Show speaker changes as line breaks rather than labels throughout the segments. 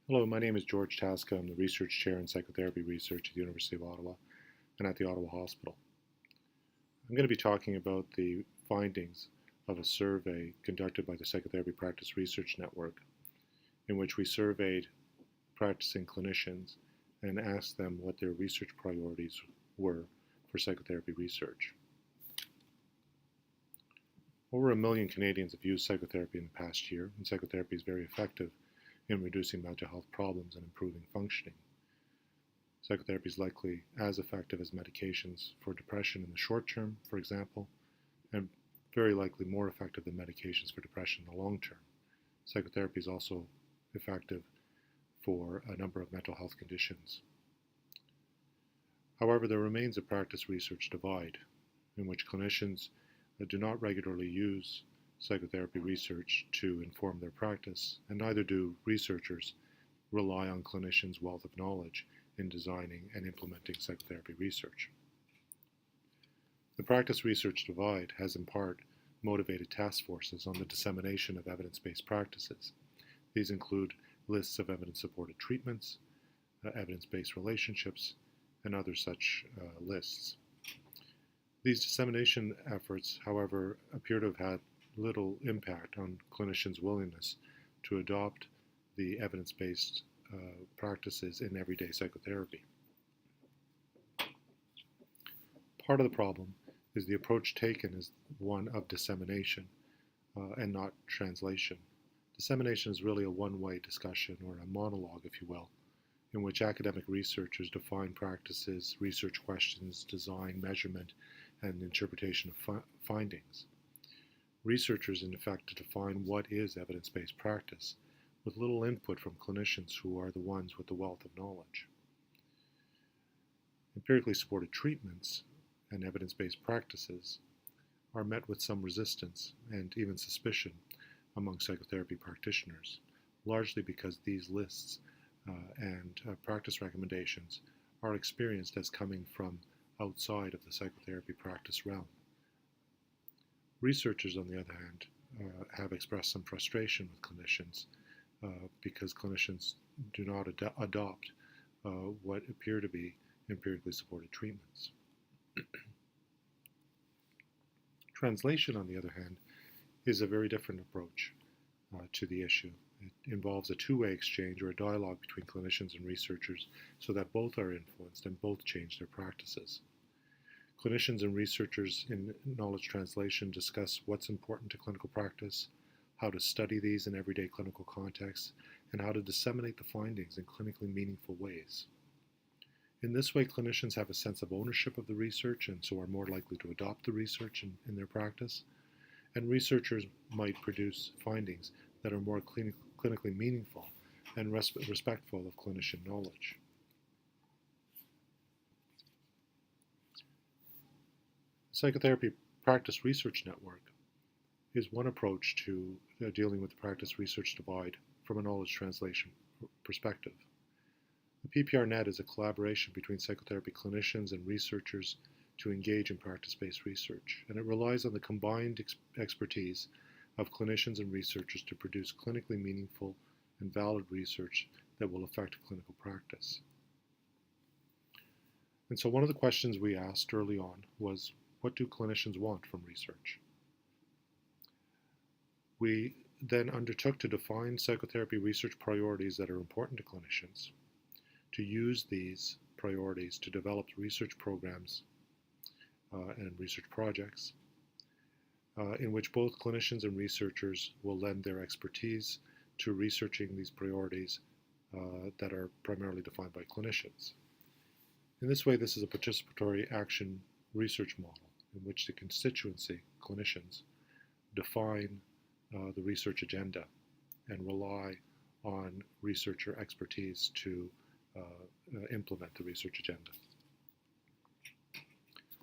Hello, my name is George Tasca. I'm the Research Chair in Psychotherapy Research at the University of Ottawa and at the Ottawa Hospital. I'm going to be talking about the findings of a survey conducted by the Psychotherapy Practice Research Network, in which we surveyed practicing clinicians and asked them what their research priorities were for psychotherapy research. Over 1 million Canadians have used psychotherapy in the past year, and psychotherapy is very effective in reducing mental health problems and improving functioning. Psychotherapy is likely as effective as medications for depression in the short term, for example, and very likely more effective than medications for depression in the long term. Psychotherapy is also effective for a number of mental health conditions. However, there remains a practice research divide in which clinicians do not regularly use psychotherapy research to inform their practice, and neither do researchers rely on clinicians' wealth of knowledge in designing and implementing psychotherapy research. The practice research divide has in part motivated task forces on the dissemination of evidence-based practices. These include lists of evidence-supported treatments, evidence-based relationships, and other such lists. These dissemination efforts, however, appear to have had little impact on clinicians' willingness to adopt the evidence-based practices in everyday psychotherapy. Part of the problem is the approach taken is one of dissemination and not translation. Dissemination is really a one-way discussion, or a monologue, if you will, in which academic researchers define practices, research questions, design, measurement, and interpretation of findings. Researchers, in effect, define what is evidence-based practice, with little input from clinicians who are the ones with the wealth of knowledge. Empirically supported treatments and evidence-based practices are met with some resistance and even suspicion among psychotherapy practitioners, largely because these lists and practice recommendations are experienced as coming from outside of the psychotherapy practice realm. Researchers, on the other hand, have expressed some frustration with clinicians because clinicians do not adopt what appear to be empirically supported treatments. Translation, on the other hand, is a very different approach to the issue. It involves a two-way exchange or a dialogue between clinicians and researchers so that both are influenced and both change their practices. Clinicians and researchers in knowledge translation discuss what's important to clinical practice, how to study these in everyday clinical contexts, and how to disseminate the findings in clinically meaningful ways. In this way, clinicians have a sense of ownership of the research and so are more likely to adopt the research in their practice, and researchers might produce findings that are more clinically meaningful and respectful of clinician knowledge. The Psychotherapy Practice Research Network is one approach to dealing with the practice research divide from a knowledge translation perspective. The PPRNet is a collaboration between psychotherapy clinicians and researchers to engage in practice-based research, and it relies on the combined expertise of clinicians and researchers to produce clinically meaningful and valid research that will affect clinical practice. And so one of the questions we asked early on was, what do clinicians want from research? We then undertook to define psychotherapy research priorities that are important to clinicians, to use these priorities to develop research programs and research projects in which both clinicians and researchers will lend their expertise to researching these priorities that are primarily defined by clinicians. In this way, this is a participatory action research model in which the constituency, clinicians, define the research agenda and rely on researcher expertise to implement the research agenda.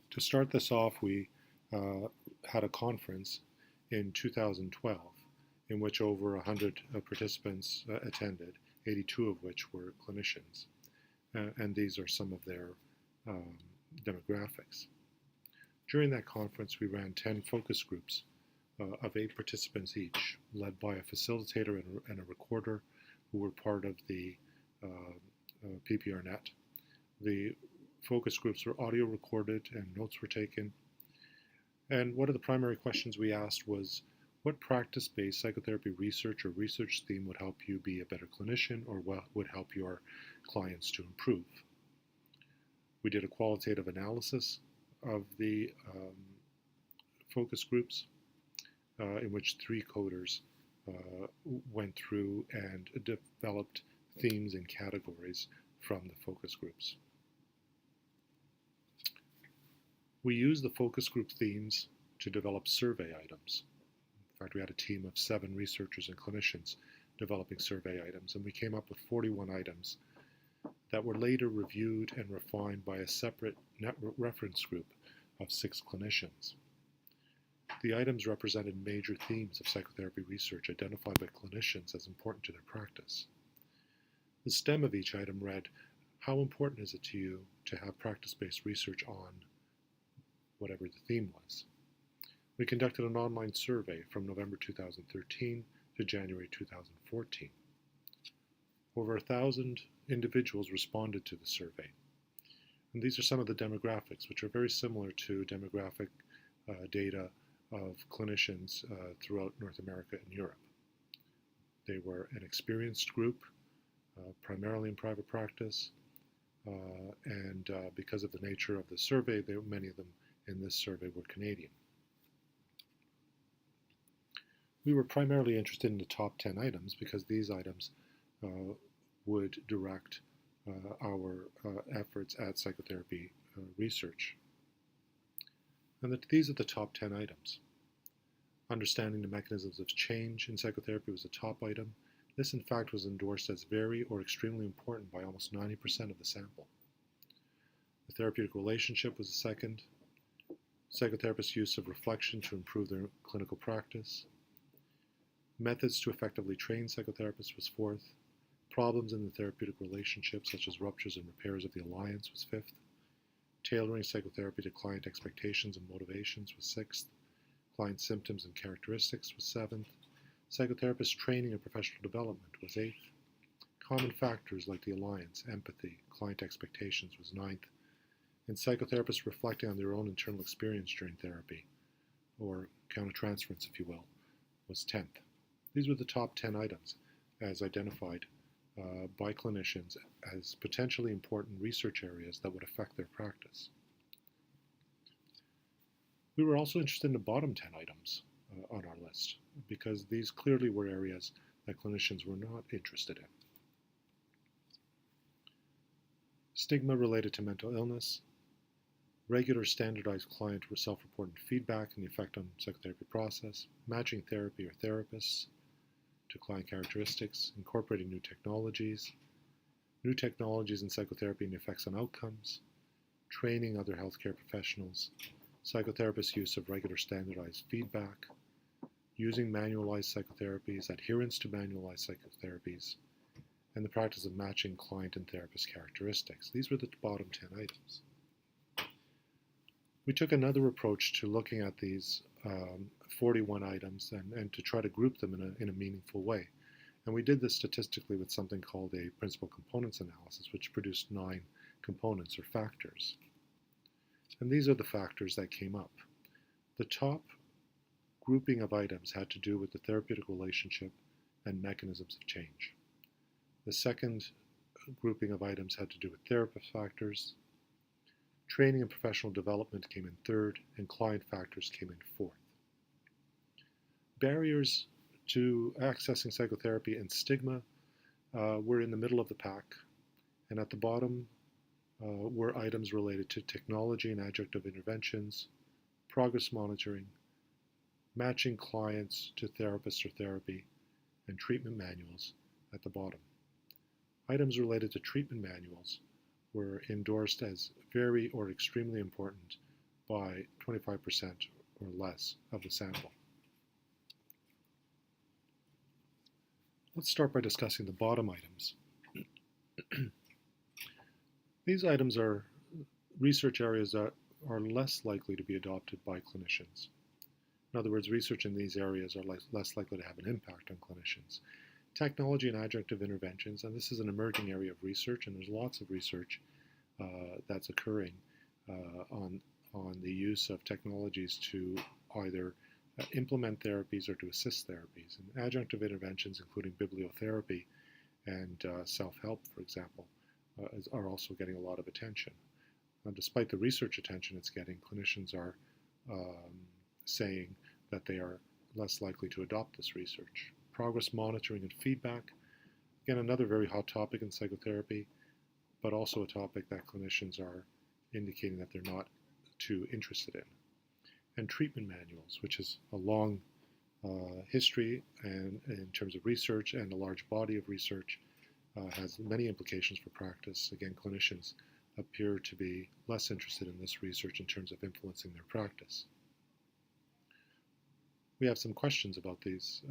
To start this off, we had a conference in 2012 in which over 100 participants attended, 82 of which were clinicians, and these are some of their demographics. During that conference, we ran 10 focus groups of 8 participants each, led by a facilitator and a recorder who were part of the PPRNet. The focus groups were audio recorded and notes were taken. And one of the primary questions we asked was, what practice-based psychotherapy research or research theme would help you be a better clinician, or what would help your clients to improve? We did a qualitative analysis of the focus groups in which 3 coders went through and developed themes and categories from the focus groups. We used the focus group themes to develop survey items. In fact, we had a team of 7 researchers and clinicians developing survey items, and we came up with 41 items that were later reviewed and refined by a separate network reference group of 6 clinicians. The items represented major themes of psychotherapy research identified by clinicians as important to their practice. The stem of each item read, how important is it to you to have practice-based research on whatever the theme was? We conducted an online survey from November 2013 to January 2014. Over 1,000 individuals responded to the survey. And these are some of the demographics, which are very similar to demographic data of clinicians throughout North America and Europe. They were an experienced group, primarily in private practice, and because of the nature of the survey, many of them in this survey were Canadian. We were primarily interested in the top 10 items because these items would direct our efforts at psychotherapy research. And these are the top 10 items. Understanding the mechanisms of change in psychotherapy was the top item. This, in fact, was endorsed as very or extremely important by almost 90% of the sample. The therapeutic relationship was the second. Psychotherapists' use of reflection to improve their clinical practice. Methods to effectively train psychotherapists was fourth. Problems in the therapeutic relationship, such as ruptures and repairs of the alliance, was fifth. Tailoring psychotherapy to client expectations and motivations was sixth. Client symptoms and characteristics was seventh. Psychotherapist training and professional development was eighth. Common factors like the alliance, empathy, client expectations was ninth. And psychotherapists reflecting on their own internal experience during therapy, or countertransference, if you will, was 10th. These were the top 10 items as identified by clinicians as potentially important research areas that would affect their practice. We were also interested in the bottom 10 items on our list because these clearly were areas that clinicians were not interested in. Stigma related to mental illness, regular standardized client self-reported feedback and the effect on psychotherapy process, matching therapy or therapists to client characteristics, incorporating new technologies in psychotherapy and the effects on outcomes, training other healthcare professionals, psychotherapists' use of regular standardized feedback, using manualized psychotherapies, adherence to manualized psychotherapies, and the practice of matching client and therapist characteristics. These were the bottom 10 items. We took another approach to looking at these 41 items and to try to group them in a meaningful way. And we did this statistically with something called a principal components analysis, which produced 9 components or factors. And these are the factors that came up. The top grouping of items had to do with the therapeutic relationship and mechanisms of change. The second grouping of items had to do with therapist factors. Training and professional development came in third, and client factors came in fourth. Barriers to accessing psychotherapy and stigma were in the middle of the pack, and at the bottom were items related to technology and adjunctive interventions, progress monitoring, matching clients to therapists or therapy, and treatment manuals at the bottom. Items related to treatment manuals were endorsed as very or extremely important by 25% or less of the sample. Let's start by discussing the bottom items. These items are research areas that are less likely to be adopted by clinicians. In other words, research in these areas are less likely to have an impact on clinicians. Technology and adjunctive interventions, and this is an emerging area of research, and there's lots of research that's occurring on the use of technologies to either implement therapies or to assist therapies. And adjunctive interventions, including bibliotherapy and self-help, for example, are also getting a lot of attention. Despite the research attention it's getting, clinicians are saying that they are less likely to adopt this research. Progress monitoring and feedback, again, another very hot topic in psychotherapy, but also a topic that clinicians are indicating that they're not too interested in. And treatment manuals, which is a long history and in terms of research and a large body of research, has many implications for practice. Again, clinicians appear to be less interested in this research in terms of influencing their practice. We have some questions about these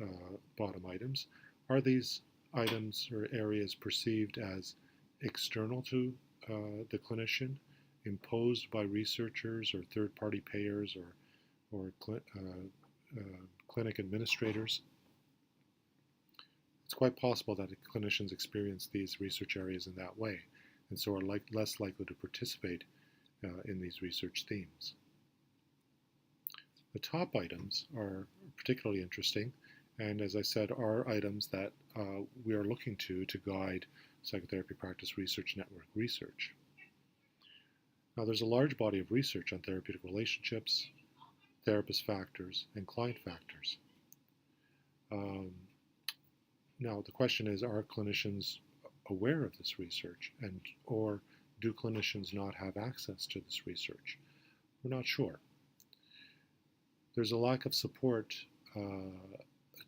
bottom items. Are these items or areas perceived as external to the clinician, imposed by researchers or third-party payers or clinic administrators? It's quite possible that clinicians experience these research areas in that way, and so are less likely to participate in these research themes. The top items are particularly interesting, and as I said, are items that we are looking to guide Psychotherapy Practice Research Network research. Now, there's a large body of research on therapeutic relationships, therapist factors, and client factors. Now, the question is, are clinicians aware of this research, or do clinicians not have access to this research? We're not sure. There's a lack of support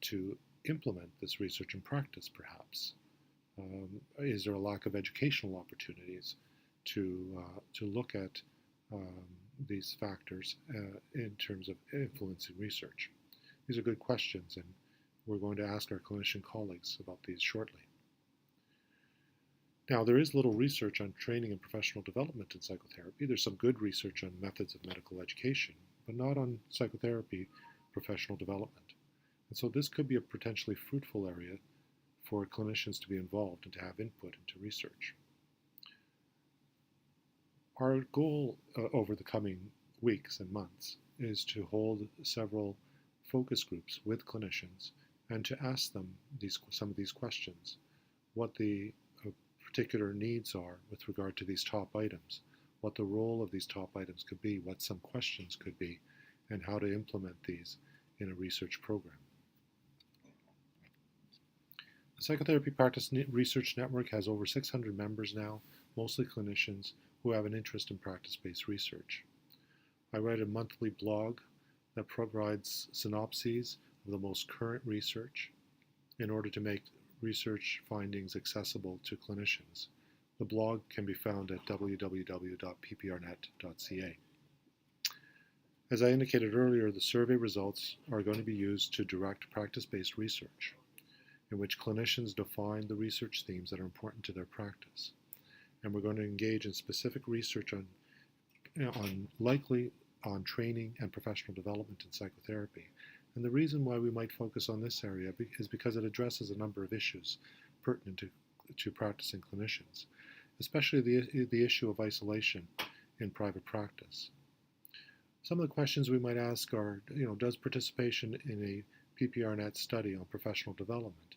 to implement this research in practice, perhaps. Is there a lack of educational opportunities to look at these factors in terms of influencing research? These are good questions, and we're going to ask our clinician colleagues about these shortly. Now, there is little research on training and professional development in psychotherapy. There's some good research on methods of medical education, but not on psychotherapy professional development. And so this could be a potentially fruitful area for clinicians to be involved and to have input into research. Our goal over the coming weeks and months is to hold several focus groups with clinicians and to ask them some of these questions, what the particular needs are with regard to these top items, what the role of these top items could be, what some questions could be, and how to implement these in a research program. The Psychotherapy Practice Research Network has over 600 members now, mostly clinicians who have an interest in practice-based research. I write a monthly blog that provides synopses of the most current research in order to make research findings accessible to clinicians. The blog can be found at www.pprnet.ca. As I indicated earlier, the survey results are going to be used to direct practice-based research, in which clinicians define the research themes that are important to their practice. And we're going to engage in specific research on training and professional development in psychotherapy. And the reason why we might focus on this area is because it addresses a number of issues pertinent to practicing clinicians, especially the issue of isolation in private practice. Some of the questions we might ask are, does participation in a PPRNet study on professional development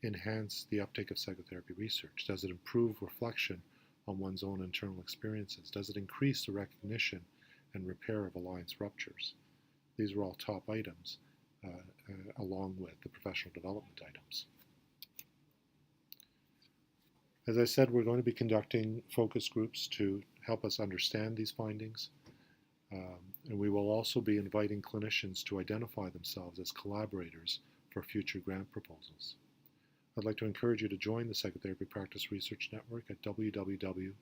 enhance the uptake of psychotherapy research? Does it improve reflection on one's own internal experiences? Does it increase the recognition and repair of alliance ruptures? These are all top items, along with the professional development items. As I said, we're going to be conducting focus groups to help us understand these findings, and we will also be inviting clinicians to identify themselves as collaborators for future grant proposals. I'd like to encourage you to join the Psychotherapy Practice Research Network at www.pprnet.ca.